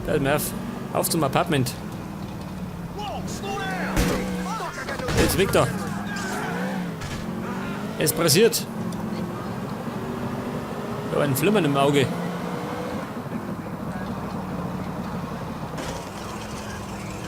Da ist mir auf zum Apartment. Jetzt Victor. Es passiert. Ich habe ein Flimmern im Auge.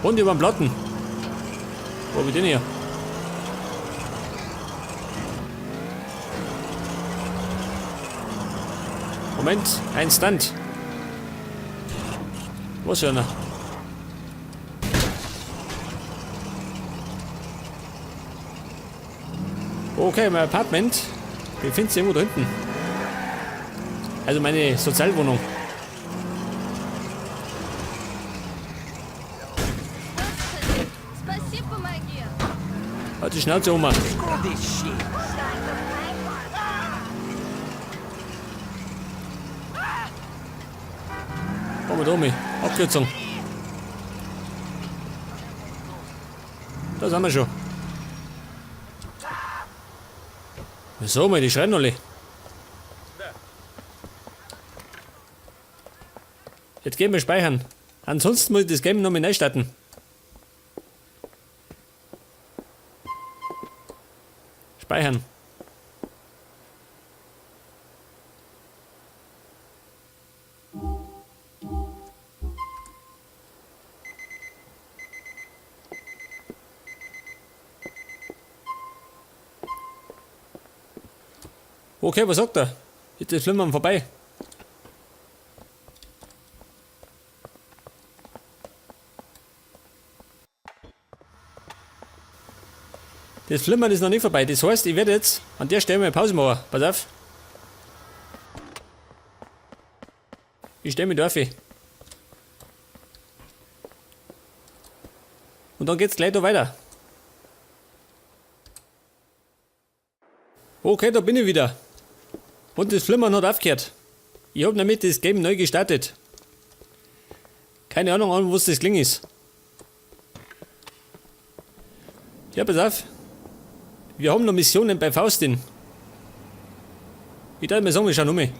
Und über den Platten. Wo bin ich denn hier? Moment, ein Stunt. Wo ist einer? Okay, mein Apartment befindet sich irgendwo da hinten. Also meine Sozialwohnung. Halt die Schnauze um. Komm mal da um. Abkürzung. Da sind wir schon. So, mal die schreien alle. Jetzt gehen wir speichern. Ansonsten muss ich das Game nochmal neu starten. Speichern. Okay, was sagt er? Jetzt ist das Flimmern vorbei. Das Flimmern ist noch nicht vorbei. Das heißt, ich werde jetzt an der Stelle mal Pause machen. Pass auf. Ich stelle mich da auf. Und dann geht's gleich da weiter. Okay, da bin ich wieder. Und das Flimmern hat aufgehört. Ich habe damit das Game neu gestartet. Keine Ahnung, an was das Kling ist. Ja, pass auf. Wir haben noch Missionen bei Faustin. Ich darf mir sagen, wir schauen um. Nehmen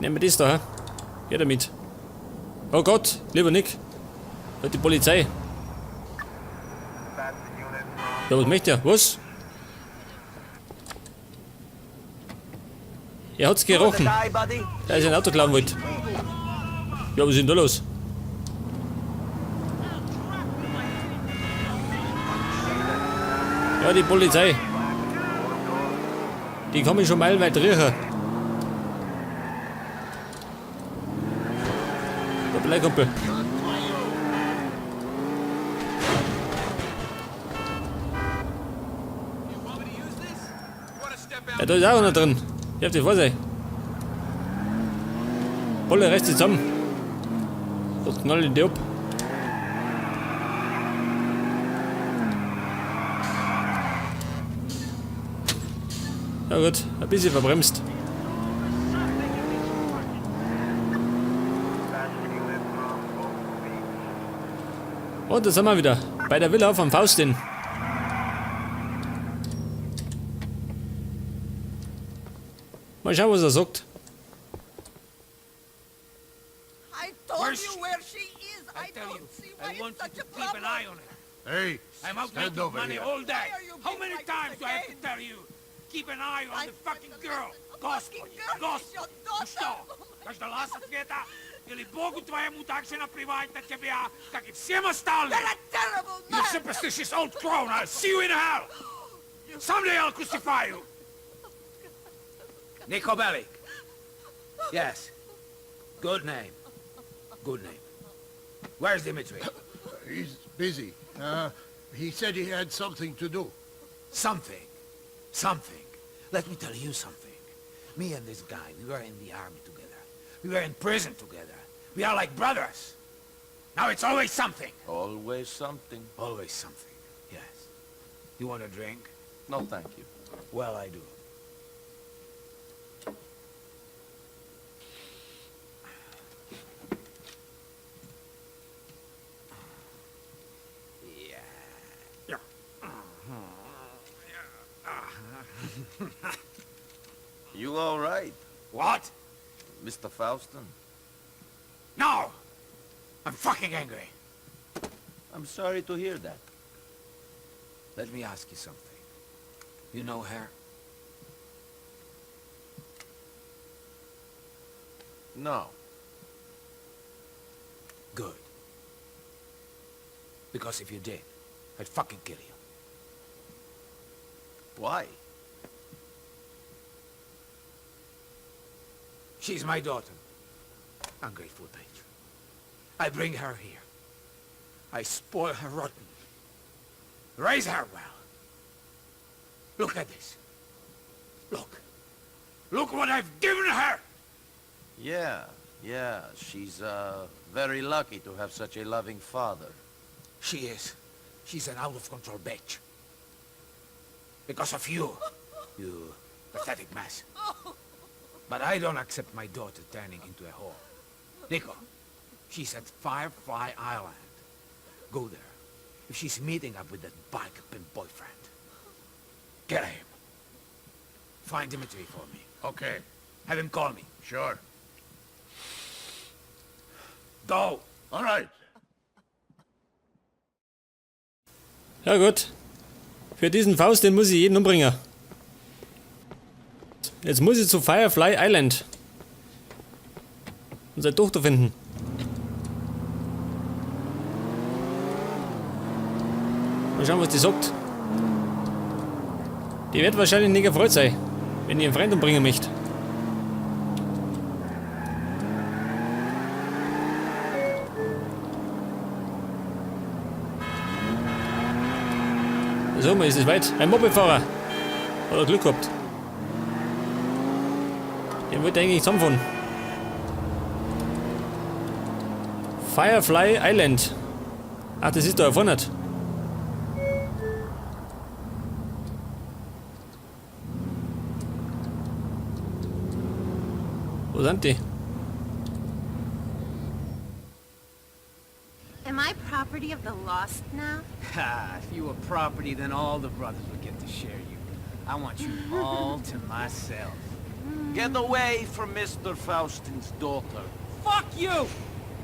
wir das da, hä? Geh damit. Oh Gott, lieber Nick. Halt die Polizei. Ja, was möchte er? Was? Er hat's gerochen. Da ist ein Auto klauen wollte. Ja, was ist denn da los? Ja, die Polizei. Die kann mich schon meilenweit riechen. Da bleib, Kumpel. Ja, da ist auch einer drin. Ich hab die vor sich. Volle Reste zusammen. Das knallt die ab. Ja gut, ein bisschen verbremst. Und da sind wir wieder. Bei der Villa von Faustin. Mal schauen, was er sagt. I told you where she is. I don't see why it's such a problem. Hey, I'm out stand making over money here. all day. Why are you How being many like times this do I have to again? tell you? Keep an eye on the fucking girl. Господи, girl is Господи. your Ну daughter. что, дождалась ответа? Или Богу твоему так же наплевать на тебя, как и всем остальным? You're a terrible You man. superstitious old crone, I'll see you in hell! Someday I'll crucify you! Nico Bellic. Yes. Good name. Good name. Where's Dimitri? He's busy. He said he had something to do. Something. Something. Let me tell you something. Me and this guy, we were in the army together. We were in prison together. We are like brothers. Now it's always something. Always something. Always something. Yes. You want a drink? No, thank you. Well, I do. Yeah. You all right? What? Mr. Faustin? No! I'm fucking angry. I'm sorry to hear that. Let me ask you something. You know her? No. Good. Because if you did, I'd fucking kill you. Why? She's my daughter. Ungrateful bitch. I bring her here. I spoil her rotten. Raise her well. Look at this. Look. Look what I've given her! Yeah. She's, very lucky to have such a loving father. She is. She's an out-of-control bitch. Because of you. You pathetic mess. But I don't accept my daughter turning into a whore. Nico, she's at Firefly Island. Go there. If she's meeting up with that bike-pimp boyfriend, get him. Find Dimitri for me. Okay, Have him call me. sure. Go! All right. Ja gut. Für diesen Faust, den muss ich jeden umbringen. Jetzt muss ich zu Firefly Island. Und seine Tochter finden. Mal schauen, was die sagt. Die wird wahrscheinlich nicht erfreut sein, wenn ich einen Freund umbringen möchte. So, mal ist es weit. Ein Mopedfahrer. Hat er Glück gehabt. Der wollte eigentlich zusammenfahren. Firefly Island. Ach, das ist da vorne. Wo sind die? Am I property of the lost now? Ha, if you were property, then all the brothers would get to share you. I want you all to myself. Get away from Mr. Faustin's daughter. Fuck you!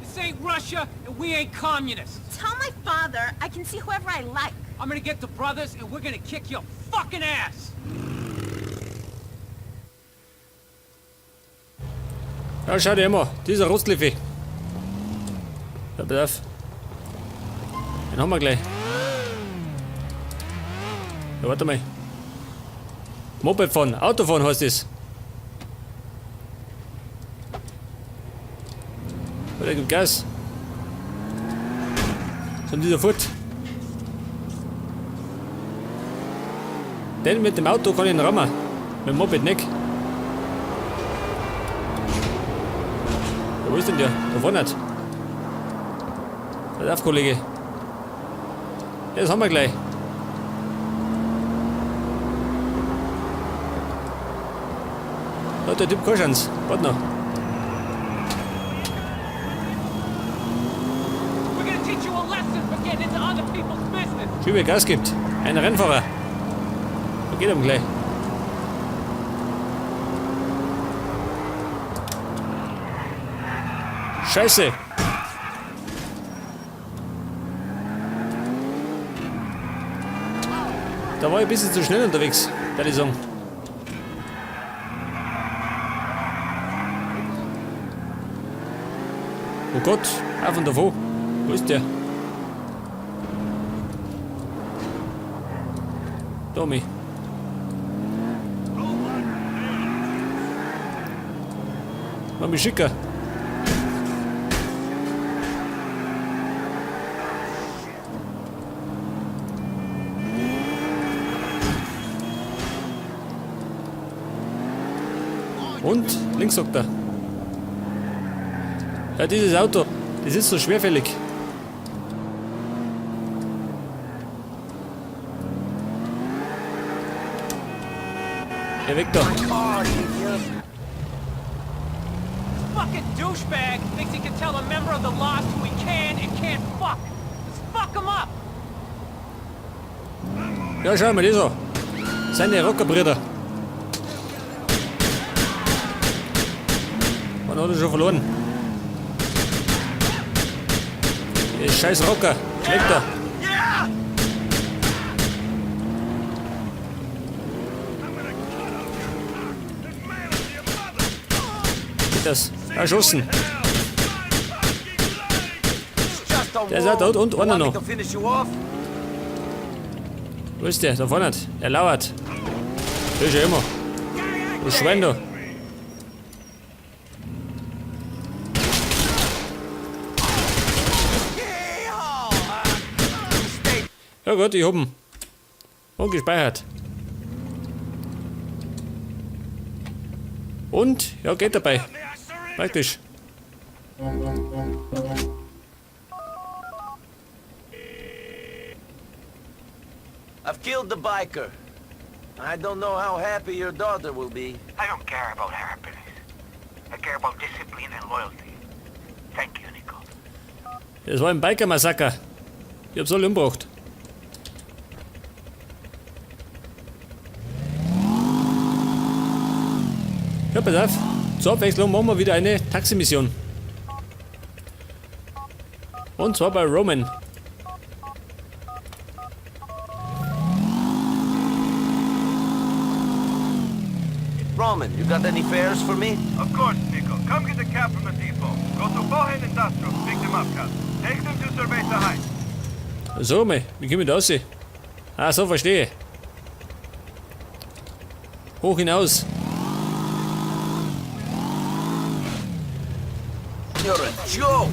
This ain't Russia, and we ain't communists. Tell my father I can see whoever I like. I'm gonna get the brothers, and we're gonna kick your fucking ass! Ja, schau dir immer. Dieser Rostliffi. Ja, pass auf. Den haben wir gleich. Ja, warte mal. Moped fahren, Autofahren heißt es. Der gibt Gas. So, dieser Furt. Den mit dem Auto kann ich ihn rammen. Mit dem Moped nicht. Wo ist denn der? Da vorne nicht. Pass auf, Kollege. Ja, das haben wir gleich. Da hat der Typ keine Chance. Warte noch. We're gonna teach you a lesson for getting into other people's business! Schön, wie Gas gibt. Ein Rennfahrer. Da geht er gleich. Scheiße. Da war ich ein bisschen zu schnell unterwegs, würde ich sagen. Oh Gott, auf und davon. Wo ist der? Tommy. Mach mich schicker. Und links sagt er. Ja, dieses Auto, das ist so schwerfällig. Geh weg da. Fucking douchebag thinks he can tell a member of the Lost who he can and can't fuck! Let's fuck him up! Ja, schau mal, das so. Seine Rockerbrüder. Wann hat er schon verloren? Der scheiß Rocker. Schlägt er. Geht das? Erschossen. Der ist auch tot und einer noch. Wo ist der? Da vorne. Er lauert. Der ist ja immer. Du Schwein da. Ja gut, ich hab ihn. Und gespeichert. Und? Ja, geht dabei. Praktisch. I've killed the biker. I don't know how happy your daughter will be. I don't care about happiness. I care about discipline and loyalty. Thank you, Nico. Das war ein Biker-Massaker. Ich hab's alle umgebracht. Ja, pass auf. Zur Abwechslung machen wir wieder eine Taximission. Und zwar bei Roman. Roman, you got any fares for me? Of course, Nico. Come get the cab from the depot. Go to Bohen Industrial. Pick them up, Cal. Take them to Cerveza Heights. So, mei, wie komme ich da raus? Ah, so, verstehe. Hoch hinaus. You're a joke.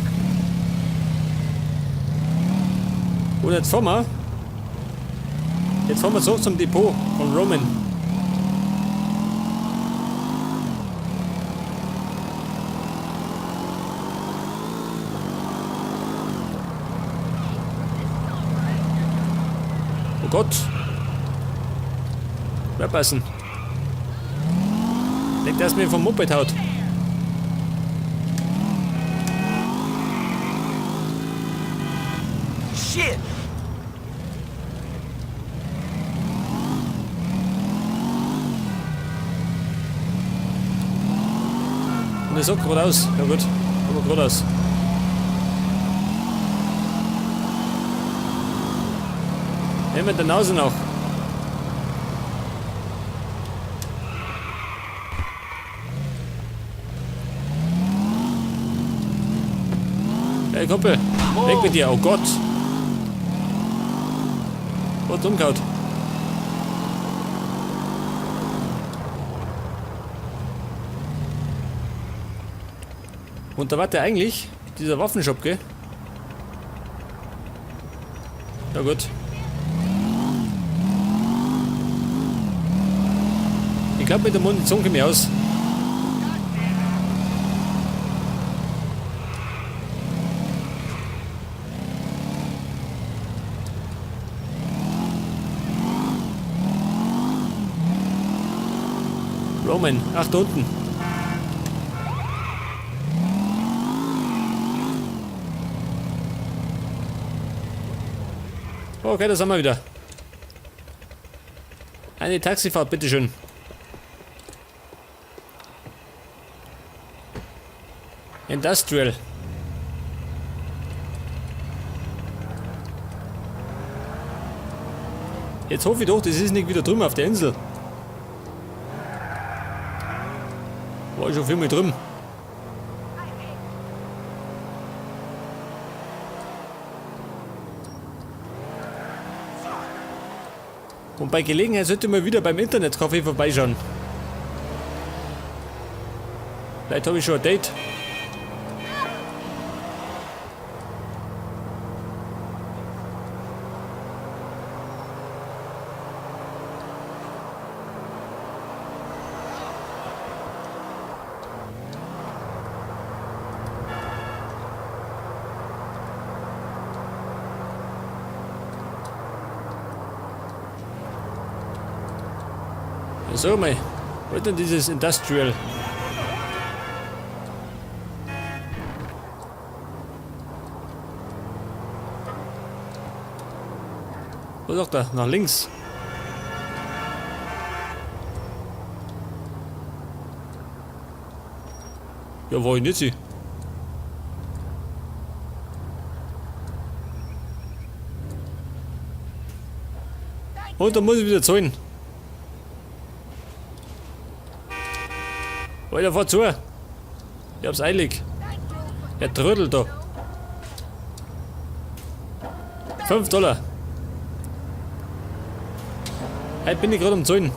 Und jetzt fahren wir. Jetzt fahren wir so zum Depot von Roman. Oh Gott. Verpassen. Leckt erst mir vom Moped haut. Shit. Und das sagt geradeaus. Ja gut, aber geradeaus. Nehmen wir den Nase noch. Hey Kumpel, weg mit dir, oh Gott. Und umgehaut. Und da war der eigentlich, dieser Waffenshop, gell? Ja gut. Ich glaube, mit der Munition komme ich aus. Roman, ach da unten. Okay, da sind wir wieder. Eine Taxifahrt, bitteschön. Industrial. Jetzt hoffe ich doch, das ist nicht wieder drüben auf der Insel. War ich schon viel mal drüben. Und bei Gelegenheit sollte man wieder beim Internetcafé vorbeischauen. Vielleicht habe ich schon ein Date. So mal, was ist denn dieses Industrial? Wo sagt er? Nach links. Ja, war ich nicht sie. Und dann muss ich wieder zahlen. Alter, fahr zu. Ich hab's eilig. Er trödelt da. $5. Heute bin ich gerade am Zahlen.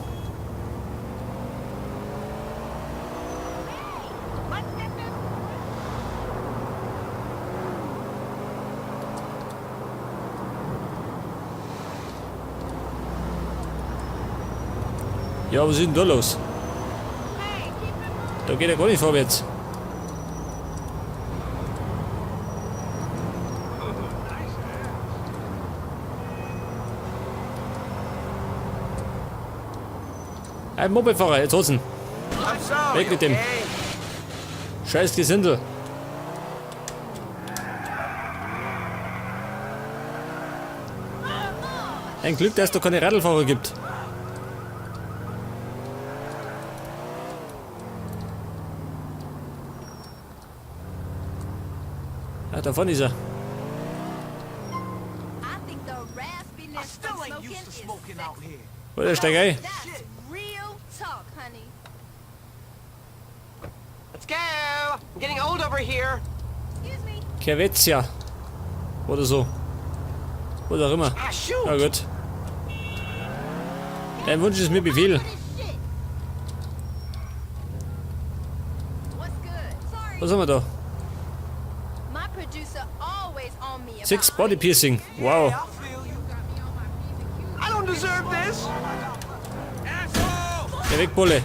Ja, was ist denn da los? Da geht er gar nicht vorwärts. Ein Mopedfahrer, jetzt hol's ihn. Weg mit dem. Scheiß Gesindel. Ein Glück, dass es da keine Radlfahrer gibt. Ah, da vorne ist er. I think the raspiness Still from ain't used to smoking smoking is out here. Oder steig ein. That's real talk, honey. Let's go! I'm getting old over here. Excuse me. Kervetzia. Oder so. Oder auch immer. Ah, shoot! Ja gut. Dein Wunsch ist mir Befehl. What is shit? What's good? Sorry. Was haben wir da? My producer always on me about 6 Body Piercing. Wow. got me on my P's and Q's. I don't deserve this! Geh weg, Bulle.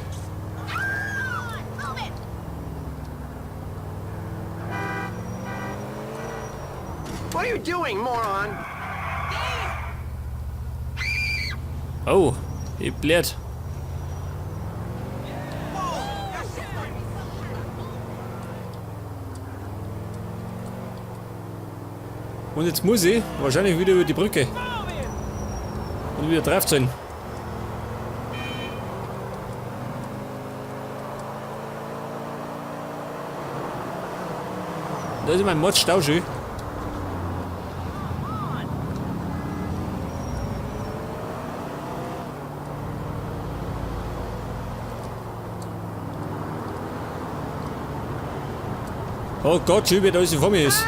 Move it. What are you doing, moron? Oh, ich blöd. Und jetzt muss ich wahrscheinlich wieder über die Brücke. Und wieder drauf sein. Da ist mein Mod-Stau schön. Oh Gott, schön, wie da alles vor mir ist.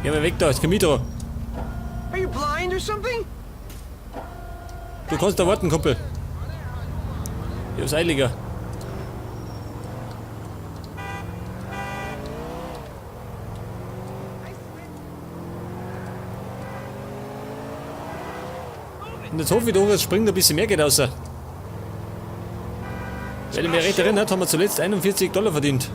Geh mal weg da, ist kein Mieter. Are you blind or something? Du kannst da warten, Kumpel. Ich hab's eiliger. Und jetzt hoffe ich, da oben springt ein bisschen mehr Geld raus. Weil ich mich recht erinnert, haben wir zuletzt $41 verdient.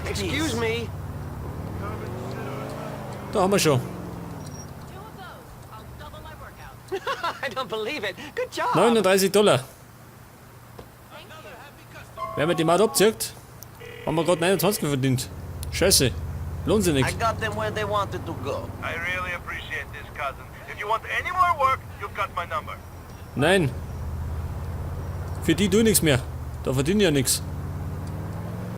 Excuse me. Da haben wir schon. I don't believe it. Good job. $39. Wenn man die Maut abzieht, haben wir gerade 29 verdient. Scheiße. Lohnt sich I nicht. got them where they wanted to go. I really appreciate this, cousin. If you want any more work, you've got my number. Nein. Für die tue ich nichts mehr. Da verdiene ich ja nichts.